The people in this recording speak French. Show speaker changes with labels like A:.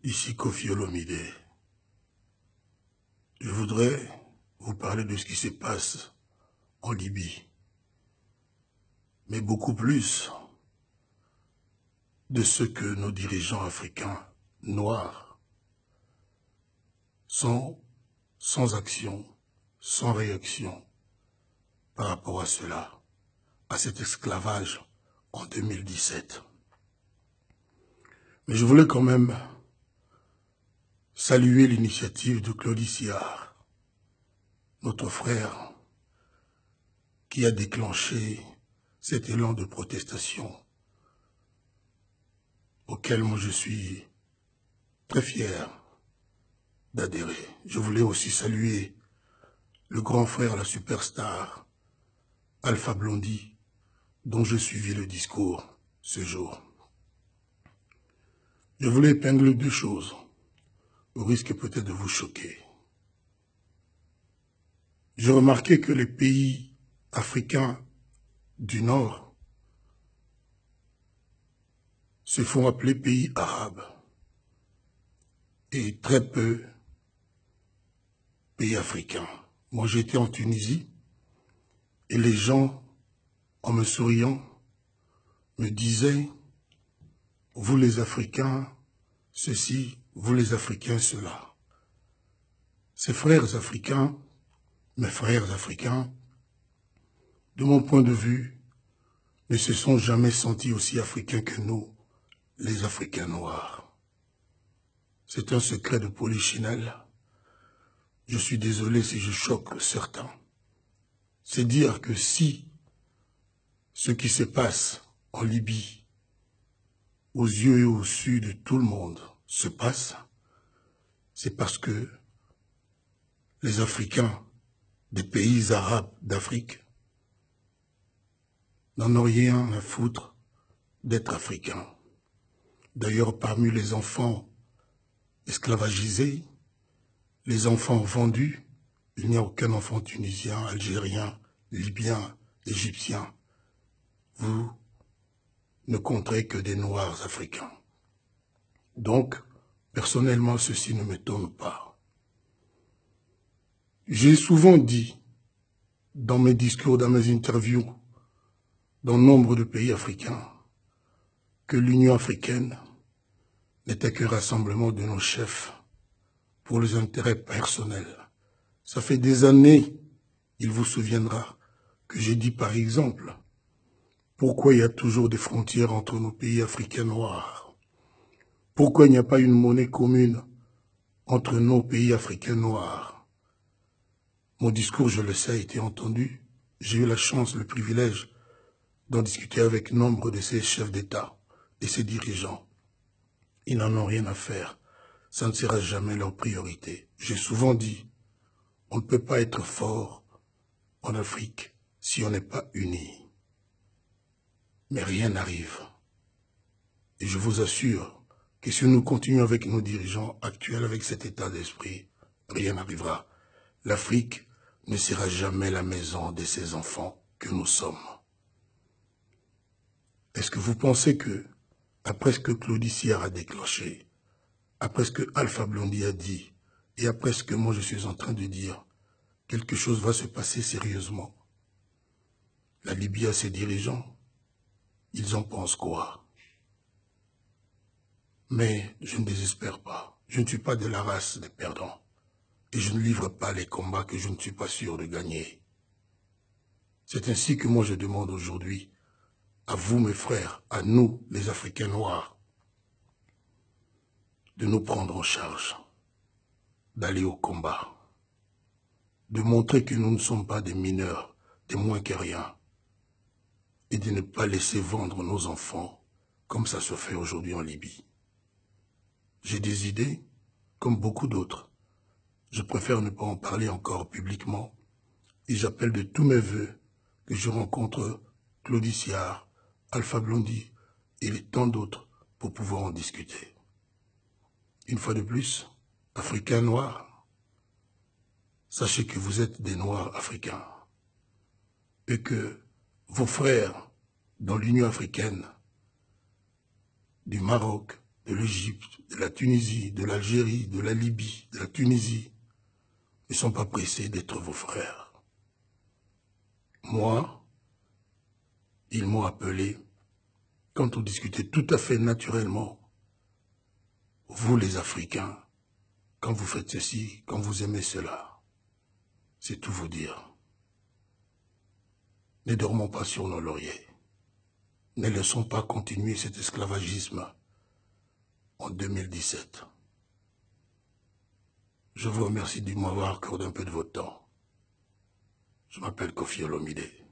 A: Ici Koffi Olomide. Je voudrais vous parler de ce qui se passe en Libye, mais beaucoup plus de ce que nos dirigeants africains noirs sont sans action, sans réaction par rapport à cela, à cet esclavage en 2017. Mais je voulais quand même saluer l'initiative de Claudie Siard, notre frère, qui a déclenché cet élan de protestation auquel moi je suis très fier d'adhérer. Je voulais aussi saluer le grand frère, la superstar, Alpha Blondy, dont je suivis le discours ce jour. Je voulais épingler deux choses, au risque peut-être de vous choquer. J'ai remarqué que les pays africains du Nord se font appeler pays arabes et très peu pays africains. Moi, j'étais en Tunisie et les gens, en me souriant, me disaient « Vous les Africains, ceci, vous les Africains, cela ». Ces frères africains, mes frères africains, de mon point de vue, ne se sont jamais sentis aussi africains que nous, les Africains noirs. C'est un secret de polichinelle. Je suis désolé si je choque certains. C'est dire que si ce qui se passe en Libye, aux yeux et au su de tout le monde, se passe, c'est parce que les Africains des pays arabes d'Afrique n'en ont rien à foutre d'être africains. D'ailleurs, parmi les enfants esclavagisés, les enfants vendus, il n'y a aucun enfant tunisien, algérien, libyen, égyptien. Vous ne compterez que des noirs africains. Donc, personnellement, ceci ne m'étonne pas. J'ai souvent dit, dans mes discours, dans mes interviews, dans nombre de pays africains, que l'Union africaine n'était qu'un rassemblement de nos chefs pour les intérêts personnels. Ça fait des années, il vous souviendra, que j'ai dit par exemple, pourquoi il y a toujours des frontières entre nos pays africains noirs? Pourquoi il n'y a pas une monnaie commune entre nos pays africains noirs? Mon discours, je le sais, a été entendu. J'ai eu la chance, le privilège d'en discuter avec nombre de ces chefs d'État et ces dirigeants. Ils n'en ont rien à faire. Ça ne sera jamais leur priorité. J'ai souvent dit, on ne peut pas être fort en Afrique si on n'est pas unis. Mais rien n'arrive. Et je vous assure que si nous continuons avec nos dirigeants actuels, avec cet état d'esprit, rien n'arrivera. L'Afrique ne sera jamais la maison de ces enfants que nous sommes. Est-ce que vous pensez que, après ce que Claudie Siard a déclenché, après ce que Alpha Blondy a dit, et après ce que moi je suis en train de dire, quelque chose va se passer sérieusement? La Libye a ses dirigeants, ils en pensent quoi? Mais je ne désespère pas. Je ne suis pas de la race des perdants. Et je ne livre pas les combats que je ne suis pas sûr de gagner. C'est ainsi que moi je demande aujourd'hui, à vous mes frères, à nous les Africains noirs, de nous prendre en charge, d'aller au combat, de montrer que nous ne sommes pas des mineurs, des moins que rien, et de ne pas laisser vendre nos enfants comme ça se fait aujourd'hui en Libye. J'ai des idées, comme beaucoup d'autres. Je préfère ne pas en parler encore publiquement, et j'appelle de tous mes voeux que je rencontre Claudie Siard, Alpha Blondy et tant d'autres pour pouvoir en discuter. Une fois de plus, Africains noirs, sachez que vous êtes des Noirs africains et que vos frères dans l'Union africaine, du Maroc, de l'Égypte, de la Tunisie, de l'Algérie, de la Libye, de la Tunisie, ne sont pas pressés d'être vos frères. Moi, ils m'ont appelé quand on discutait tout à fait naturellement. Vous les Africains, quand vous faites ceci, quand vous aimez cela, c'est tout vous dire. Ne dormons pas sur nos lauriers. Ne laissons pas continuer cet esclavagisme en 2017. Je vous remercie de m'avoir accordé un peu de votre temps. Je m'appelle Koffi Olomide.